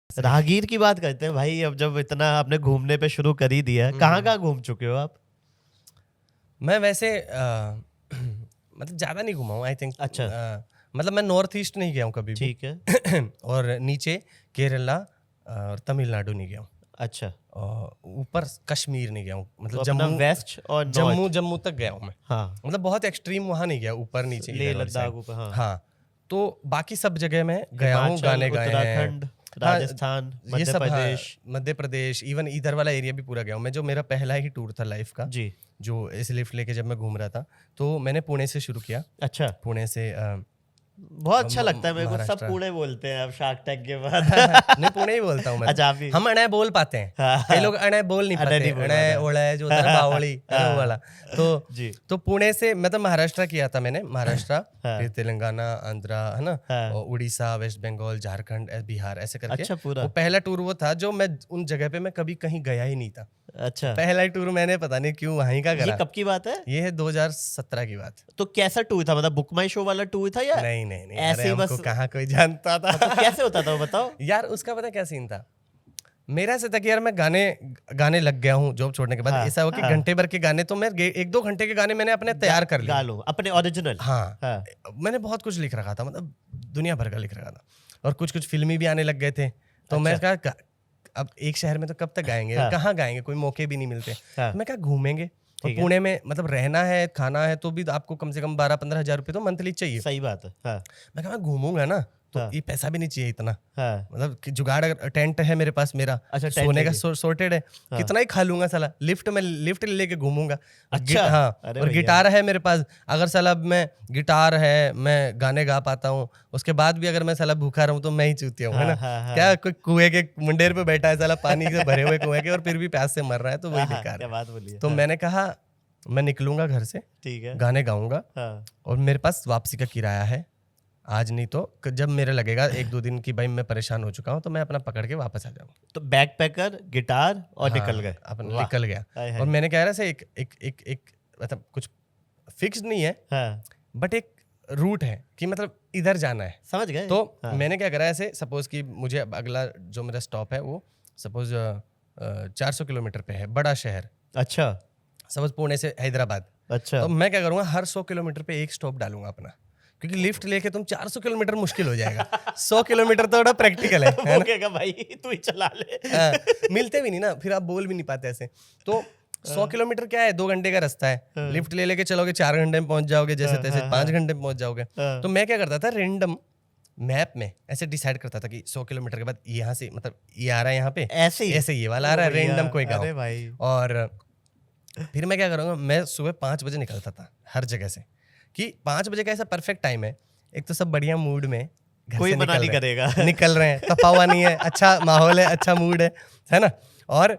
राहगीर की बात करते हैं भाई। अब जब इतना आपने घूमने पे शुरू कर ही दिया है, कहाँ कहाँ घूम चुके हो आप? मैं वैसे मतलब ज़्यादा नहीं घुमा हूँ आई थिंक। अच्छा। मतलब मैं नॉर्थ ईस्ट नहीं गया हूँ कभी भी। ठीक है। और नीचे केरला और तमिलनाडु नहीं गया हूँ। अच्छा, और ऊपर कश्मीर नहीं गया हूँ। तो मतलब अपना जम्मू वेस्ट और नॉर्थ। जम्मू तक गया हूँ मैं। हाँ, मतलब बहुत एक्सट्रीम वहाँ नहीं गया, ऊपर नीचे लेह इधर वाली लद्दाख साइड। ऊपर, हाँ। हाँ, तो बाकी सब जगह मैं गया हूँ, हिमाचल, गाने गाए हैं। उत्तराखंड, हाँ, राजस्थान, ये मध्य सब, हाँ, प्रदेश। मध्य प्रदेश, इवन इधर वाला एरिया भी पूरा गया हूँ मैं। जो मेरा पहला ही टूर था लाइफ का, जी। जो इस लिफ्ट लेके जब मैं घूम रहा था, तो मैंने पुणे से शुरू किया। अच्छा, पुणे से बहुत अच्छा लगता है मेरे को। सब महाराष्ट्र। पुणे बोलते हैं अब शार्क टैंक के बाद। नहीं, पुणे ही बोलता हूँ मैं। अच्छा, आप भी? हम अणे बोल पाते हैं, हाँ, कई लोग अणे बोल नहीं अणे पाते। नहीं बोल अणे पाते। ओड़ा जो होता है ना, बावली, वो वाला। जी। तो पुणे से मतलब महाराष्ट्र किया था मैंने, महाराष्ट्र, हाँ। फिर तेलंगाना, आंध्रा, है ना, हाँ। और उड़ीसा, वेस्ट बंगाल, झारखंड, बिहार, ऐसे करके। अच्छा, पूरा? वो पहला टूर वो था जो मैं उन जगह पे मैं कभी कहीं गया ही नहीं था। अच्छा, पहला ही टूर मैंने पता नहीं क्यों वहीं का ये करा। कब की बात है? ये है 2017 की बात। तो कैसा टूर था? मतलब बुक माई शो वाला टूर था या नहीं नहीं नहीं, ऐसे अरे ही हमको बस? कहाँ कोई जानता था। तो कैसे होता था वो बताओ? यार उसका पता क्या सीन था, मेरा ऐसा था कि यार मैं गाने लग गया हूँ जॉब छोड़ने के बाद। हाँ, ऐसा हो कि हाँ। घंटे भर के गाने तो मैं 1-2 घंटे के गाने मैंने अपने तैयार कर लिए। गा लो अपने ओरिजिनल। हाँ, हाँ। मैंने बहुत कुछ लिख रखा था, मतलब दुनिया भर का लिख रखा था। और कुछ कुछ फिल्मी भी आने लग गए थे। तो मैं कहा अब एक शहर में तो कब तक गाएंगे, हाँ। कहाँ गाएंगे, कोई मौके भी नहीं मिलते। हाँ। तो मैं कहा घूमेंगे। और ठीक है। पुणे में मतलब रहना है, खाना है, तो भी आपको कम से कम 12-15 हज़ार रुपये तो मंथली चाहिए। सही बात है। हाँ। मैं कहा मैं घूमूंगा ना, तो हाँ। ये पैसा भी नहीं चाहिए इतना। हाँ। मतलब कि जुगाड़, अगर टेंट है मेरे पास, मेरा अच्छा, टेंट सोने का लेके। सॉर्टेड है, कितना ही खा लूंगा साला। लिफ्ट में लिफ्ट लेके घूमूंगा। अच्छा। हाँ, अरे और भैया। गिटार है मेरे पास। अगर साला मैं गिटार है, मैं गाने गा पाता हूँ, उसके बाद भी अगर मैं साला भूखा रहूँ तो मैं ही चूतिया हूँ, है हाँ, ना। हाँ, हाँ। क्या कोई कुएं के मुंडेर पे बैठा है साला, पानी से भरे हुए कुएं के, और फिर भी प्यास से मर रहा है, तो वही हाँ, बेकार क्या है। बात बोली है। तो हाँ। मैंने कहा मैं निकलूंगा घर से, ठीक है। गाने गाऊंगा, हाँ। और मेरे पास वापसी का किराया है, आज नहीं तो जब मेरे लगेगा 1-2 दिन की भाई मैं परेशान हो चुका हूँ, तो मैं अपना पकड़ के वापस आ जाऊंगा। तो बैक पैकर, गिटार और हाँ, निकल गए। अपन वाह। निकल गया। हाय हाय। और मैंने कह रहा से एक मतलब कुछ फिक्स नहीं है, हाँ, बट एक रूट है कि मतलब इधर जाना है। समझ गए। तो हाँ। मैंने क्या करा, ऐसे सपोज कि मुझे अब अगला जो मेरा स्टॉप है वो सपोज 400 किलोमीटर पे है, बड़ा शहर, अच्छा। सपोज पुणे से हैदराबाद। अच्छा। तो मैं क्या करूँगा, हर 100 किलोमीटर पे एक स्टॉप डालूंगा अपना, क्योंकि लिफ्ट लेके तुम 400 किलोमीटर मुश्किल हो जाएगा। 100 किलोमीटर तो थोड़ा प्रैक्टिकल है वो ना। कहेगा भाई तू ही चला ले। हाँ, मिलते भी नहीं ना, फिर आप बोल भी नहीं पाते ऐसे। तो 100 किलोमीटर क्या है, 2 घंटे का रास्ता है। लिफ्ट ले लेके चलोगे 4 घंटे में पहुंच जाओगे, जैसे तैसे 5 घंटे में पहुंच जाओगे। तो मैं क्या करता था, रेंडम मैप में ऐसे डिसाइड करता था कि 100 किलोमीटर के बाद यहाँ से, मतलब ये आ रहा है यहाँ पे, ऐसे ही ऐसे ये वाला आ रहा है, रेंडम कोई गाँव। अरे भाई। और फिर मैं क्या करूँगा, मैं सुबह 5 बजे निकलता था हर जगह से, कि 5 बजे का ऐसा परफेक्ट टाइम है, एक तो सब बढ़िया मूड में घर कोई से मना नहीं करेगा। निकल रहे हैं, तपा हुआ नहीं है, अच्छा माहौल है, अच्छा मूड है ना। और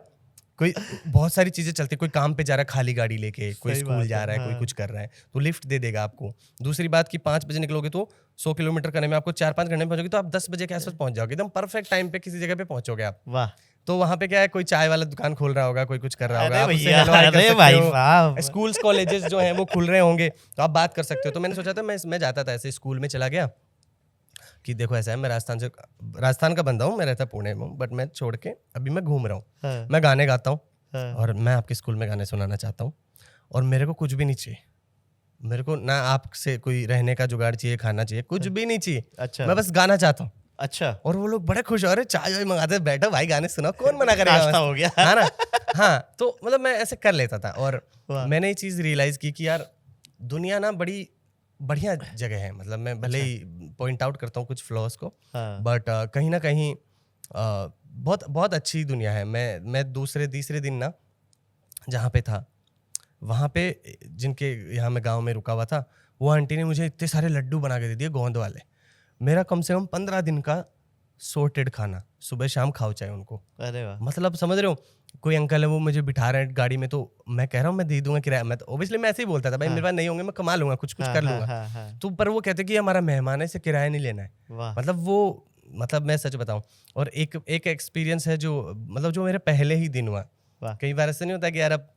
कोई बहुत सारी चीजें चलती है, कोई काम पे जा रहा है खाली गाड़ी लेके, कोई सही स्कूल बात जा है, रहा है, कोई हाँ। कुछ कर रहा है, तो लिफ्ट दे देगा आपको। दूसरी बात कि 5 बजे निकलोगे तो 100 किलोमीटर करने में आपको 4-5 घंटे में पहुंचोगे, तो आप 10 बजे के आसपास पहुंच जाओगे, एकदम परफेक्ट टाइम पे किसी जगह पे पहुंचोगे आप। वाह। तो वहां पे क्या है, कोई चाय वाला दुकान खोल रहा होगा, कोई कुछ कर रहा होगा, अरे आप उससे भैया, हेलो हाय कर अरे सकते भाई हो। साहब। स्कूल्स कॉलेजेस जो हैं वो खुल रहे होंगे, तो आप बात कर सकते हो। तो मैंने सोचा था मैं जाता था ऐसे, स्कूल में चला गया कि देखो ऐसा है, मैं राजस्थान का बंदा हूँ, मैं रहता पुणे में, बट मैं छोड़ के अभी मैं घूम रहा हूँ, हाँ। मैं गाने गाता हूँ, हाँ। और मैं आपके स्कूल में गाने सुनाना चाहता हूँ, और मेरे को कुछ भी नहीं चाहिए, मेरे को ना आपसे कोई रहने का जुगाड़ चाहिए, खाना चाहिए, कुछ भी नहीं चाहिए। अच्छा। मैं बस गाना चाहता हूँ। अच्छा। और वो लोग बड़े खुश हो रहे, चाय वाय मंगाते, बैठो भाई गाने सुनाओ, कौन मना करेगा। नाश्ता हो गया। हाँ ना। हाँ, तो मतलब मैं ऐसे कर लेता था। और वाह। मैंने ये चीज़ रियलाइज़ की कि यार दुनिया ना बड़ी बढ़िया जगह है। मतलब मैं भले ही पॉइंट आउट करता हूँ कुछ फ्लॉज को, हाँ। बट कहीं ना कहीं बहुत बहुत अच्छी दुनिया है। मैं दूसरे तीसरे दिन ना जहाँ पे था, वहाँ पे जिनके यहाँ मैं गाँव में रुका हुआ था, वो आंटी ने मुझे इतने सारे लड्डू बना के दे दिए गोंद वाले। मेरा कम से कम 15 दिन का सॉर्टेड खाना, सुबह शाम खाओ चाहे उनको। अरे वाह। मतलब समझ रहे हो, कोई अंकल है वो मुझे बिठा रहे हैं गाड़ी में, तो मैं कह रहा हूँ मैं दे दूंगा किराया। मैं तो ओबियसली मैं ऐसे ही बोलता था, भाई मेरे पास नहीं होंगे, मैं कमा लूंगा, कुछ हाँ, कर हाँ, लूंगा। हाँ, हाँ। तो पर वो कहते कि हमारा मेहमान है, इसे किराया नहीं लेना है। वाह। मतलब वो, मतलब मैं सच बताऊं, और एक एक्सपीरियंस है जो, मतलब जो मेरे पहले ही दिन हुआ। वाह। कई बार ऐसा नहीं होता कि यार अब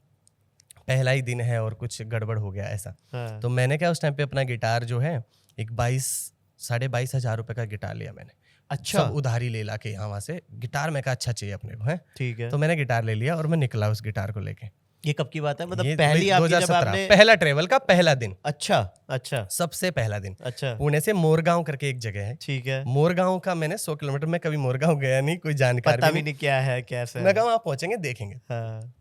पहला ही दिन है और कुछ गड़बड़ हो गया ऐसा। हाँ। तो मैंने क्या उस टाइम पे अपना गिटार जो है एक 22 22,500 रुपए का गिटार लिया मैंने। अच्छा सब उधारी ले ला के यहाँ वहाँ से गिटार मैं कहा अच्छा चाहिए अपने को है। ठीक है। तो मैंने गिटार ले लिया और मैं निकला उस गिटार को लेके। ये कब की बात है, मतलब ये पहली आपकी जब 2017 आपने? पहला ट्रेवल का पहला दिन। अच्छा अच्छा सबसे पहला दिन। अच्छा पुणे से मोरगांव करके एक जगह है, ठीक है। मोरगांव का मैंने 100 किलोमीटर, मैं कभी मोरगांव गया नहीं, कोई जानकारी पता भी भी नहीं। नहीं क्या है कैसे मैं कहा वहाँ पहुंचेंगे देखेंगे। हाँ,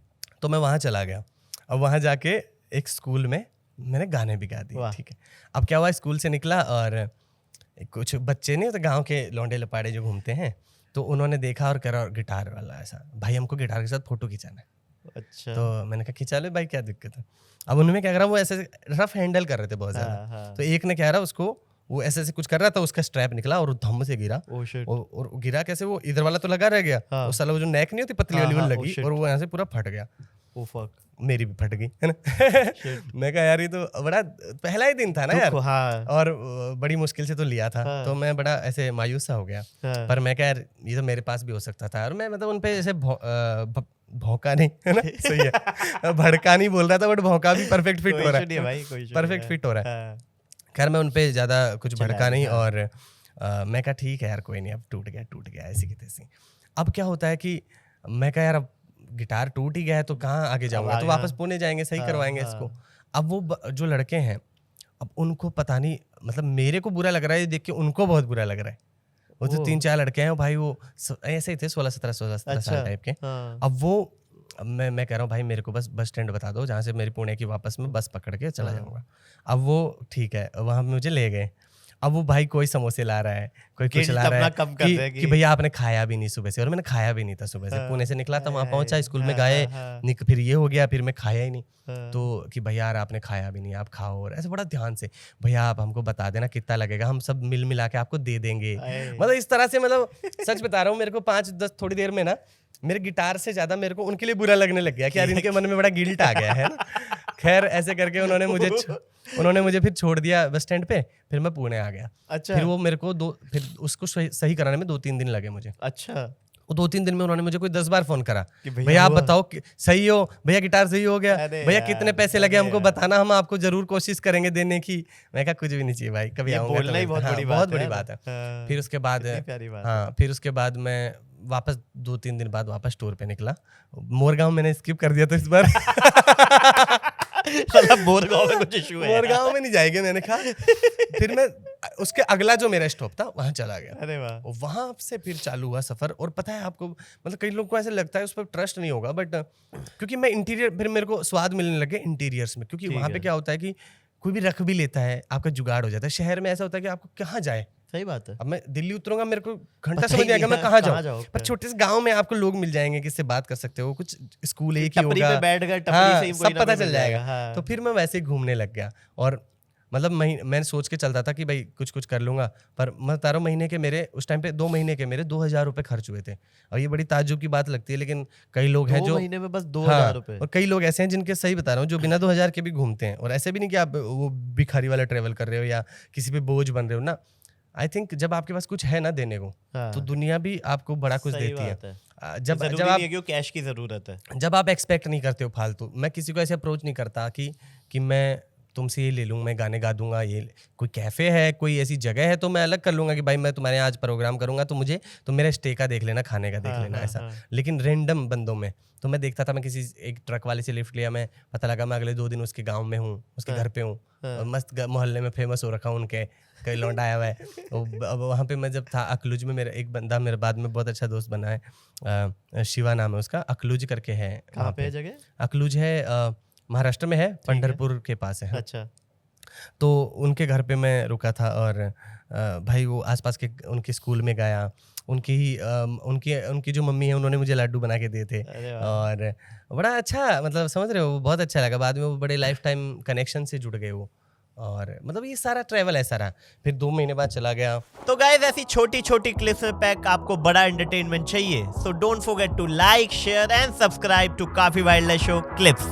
तो मैं वहाँ चला गया। अब वहाँ जाके एक स्कूल में मैंने गाने भी गा दिए। वाह। ठीक है। अब क्या हुआ, स्कूल से निकला और कुछ बच्चे नहीं होते गांव के लौंडे लपाड़े जो घूमते हैं, तो उन्होंने देखा और करा गिटार वाला ऐसा, भाई हमको गिटार के साथ फोटो खिंचाना है। अच्छा तो मैंने कहा खिंचा लो भाई, क्या दिक्कत है। अब उन्होंने क्या करा, वो ऐसे रफ हैंडल कर रहे थे बहुत ज्यादा। हाँ, तो एक ने क्या रहा उसको, वो ऐसे ऐसे कुछ कर रहा था, उसका स्ट्रैप निकला और धम से गिरा। Oh shit. और गिरा कैसे, वो इधर वाला तो लगा रह गया, हाँ। उस साला वो जो नेक नहीं होती पतली हाँ, वाली, वो हाँ, लगी oh shit। और वो यहाँ से पूरा फट गया। Oh fuck. मेरी भी फट गई है ना। Shit। मैं कहा यार ये तो बड़ा पहला ही दिन था ना यार, हाँ और बड़ी मुश्किल से तो लिया था। हाँ। तो मैं बड़ा ऐसे मायूस सा हो गया। हाँ। पर मैं कहा यार ये तो मेरे पास भी हो सकता था, और मैं मतलब उन पे ऐसे भौंका नहीं है ना, सही है, भड़का नहीं बोल रहा था, बट भौंका भी परफेक्ट फिट हो रहा कोई issue नहीं है भाई, कोई issue परफेक्ट नहीं फिट हो रहा है। हाँ। खैर मैं उन पे ज्यादा कुछ चला भड़का नहीं, गया। और मैं कहा ठीक है यार कोई नहीं, अब टूट गया ऐसी की तैसी। अब क्या होता है कि मैं कहा यार अब गिटार टूट ही गया है तो कहाँ आगे जाऊंगा, तो वापस पुणे जाएंगे, सही हाँ, करवाएंगे हाँ। इसको। अब वो जो लड़के हैं, अब उनको पता नहीं, मतलब मेरे को बुरा लग रहा है ये देख के, उनको बहुत बुरा लग रहा है। वो तो ओह। 3-4 लड़के हैं भाई, वो ऐसे ही थे 16-17 साल अच्छा टाइप के। हाँ। अब वो मैं कह रहा हूँ भाई मेरे को बस स्टैंड बता दो जहाँ से मेरी पुणे की वापस में बस पकड़ के चला हाँ। जाऊंगा। अब वो ठीक है, वहाँ मुझे ले गए। अब वो भाई कोई समोसे ला रहा है, कोई कुछ Guilt ला रहा अपना है कम कर रहे हैं कि भैया आपने खाया भी नहीं सुबह से, और मैंने खाया भी नहीं था सुबह से। हाँ। पुणे से निकला था, वहाँ पहुंचा, स्कूल में हाँ, गए, हाँ, फिर ये हो गया, फिर मैं खाया ही नहीं। हाँ। तो कि भैया यार आपने खाया भी नहीं, आप खाओ, और ऐसे बड़ा ध्यान से, भैया आप हमको बता देना कितना लगेगा, हम सब मिल मिला के आपको दे देंगे। आए। मतलब इस तरह से, मतलब सच बता रहा हूँ, मेरे को 5-10 थोड़ी देर में ना मेरे गिटार से ज्यादा मेरे को उनके लिए बुरा लगने लग गया कि यार इनके मन में बड़ा गिल्ट आ गया है ना। खैर ऐसे करके उन्होंने मुझे फिर छोड़ दिया बस स्टैंड पे, फिर मैं पुणे आ गया। अच्छा फिर वो मेरे को फिर उसको सही कराने में 2-3 दिन लगे मुझे। अच्छा वो 2-3 दिन में उन्होंने मुझे कोई 10 बार फोन करा कि भैया आप हुआ? बताओ कि सही हो, भैया गिटार सही हो गया, अरे भैया यार, कितने पैसे लगे अरे हमको यार। बताना, हम आपको जरूर कोशिश करेंगे देने की। मैं कहा कुछ भी नहीं चाहिए भाई, कभी ये आऊंगा बोलना ही बहुत बड़ी बात बहुत है बड़ी ना। बात है। हाँ, फिर उसके बाद कितनी प्यारी बात हाँ, फिर उसके बाद मैं वापस 2-3 दिन बाद वापस टूर पे निकला। मोरगांव मैंने स्किप कर दिया था इस बार। मतलब मोरगांव में कुछ इशू है। मोरगांव में नहीं जाएंगे मैंने कहा। फिर मैं उसके अगला जो मेरा स्टॉप था वहां चला गया। अरे वाह। वहां से फिर चालू हुआ सफर। और पता है आपको, मतलब कई लोगों को ऐसे लगता है उस पर ट्रस्ट नहीं होगा, बट क्योंकि मैं इंटीरियर, फिर मेरे को स्वाद मिलने लगे इंटीरियर्स में, क्योंकि ठीक वहां पे है। क्या होता है कि कोई भी रख भी लेता है, आपका जुगाड़ हो जाता है। शहर में ऐसा होता है कि आपको कहाँ जाए, सही बात है। अब मैं दिल्ली उतरूंगा मेरे को घंटा पता समझ ही नहीं आएगा नहीं मैं है, कहाँ कहाँ जाऊँ। जाओ, पर छोटे से गांव में आपको लोग मिल जाएंगे किससे बात कर सकते हो, कुछ स्कूल एक ही टपरी होगा, पे बैठ गए, टपरी हाँ, से ही कोई सब ना पता कोई चल मिल जाएगा। हाँ। तो फिर मैं वैसे ही घूमने लग गया। और मतलब मैंने सोच के चलता था कि भाई कुछ कुछ कर लूंगा, पर मैं 13 महीने के मेरे उस टाइम पे 2 महीने के मेरे 2000 रुपए खर्च हुए थे। और ये बड़ी ताज्जुब की बात लगती है, लेकिन कई लोग हैं 2 जो महीने में बस 2000 रुपए। और कई लोग ऐसे हैं जिनके, सही बता रहा हूँ, जो बिना 2000 के भी घूमते हैं। और ऐसे भी नहीं कि आप वो भिखारी वाला ट्रेवल कर रहे हो या किसी पे बोझ बन रहे हो ना। आई थिंक जब आपके पास कुछ है ना देने को, हाँ। तो दुनिया भी आपको बड़ा कुछ सही देती है। बात है। जब जरूरी जब नहीं आप है कि वो कैश की जरूरत है। जब आप एक्सपेक्ट नहीं करते हो फालतू। मैं किसी को ऐसे अप्रोच नहीं करता कि मैं तुमसे ये ले लूँ, मैं गाने गा दूंगा, ये कोई कैफे है, कोई ऐसी जगह है तो मैं अलग कर लूंगा कि भाई मैं तुम्हारे यहाँ आज प्रोग्राम करूंगा तो मुझे तो मेरा स्टे का देख लेना, खाने का देख हाँ, लेना, हाँ, ऐसा। हाँ। लेकिन रेंडम बंदों में तो मैं देखता था, मैं किसी एक ट्रक वाले से लिफ्ट लिया, मैं पता लगा मैं अगले 2 दिन उसके गाँव में हूँ, उसके घर पे हूँ, और मस्त मोहल्ले में फेमस हो रखा हूँ, उनके कई लौंडा आया हुआ है। अब वहाँ पे मैं जब था अकलूज में, मेरा एक बंदा मेरे बाद में बहुत अच्छा दोस्त बना है, शिवा नाम है उसका, अकलूज करके है। कहाँ पे है जगह? अकलूज है महाराष्ट्र में है, पंढरपुर के पास है। अच्छा। तो उनके घर पे मैं रुका था, और भाई वो आसपास के उनके स्कूल में गया। उनकी जो मम्मी है उन्होंने मुझे लड्डू बना के दिए थे। अरे वाह। और बड़ा अच्छा, मतलब समझ रहे हो, बहुत अच्छा लगा। बाद में वो बड़े लाइफ टाइम कनेक्शन से जुड़ गए वो। और मतलब ये सारा ट्रैवल ऐसा रहा। फिर 2 महीने बाद चला गया। तो गाइस ऐसी छोटी छोटी क्लिप्स में पैक आपको बड़ा एंटरटेनमेंट चाहिए, so don't forget to like, share and subscribe to काफी वाइल्ड लाइफ शो क्लिप्स।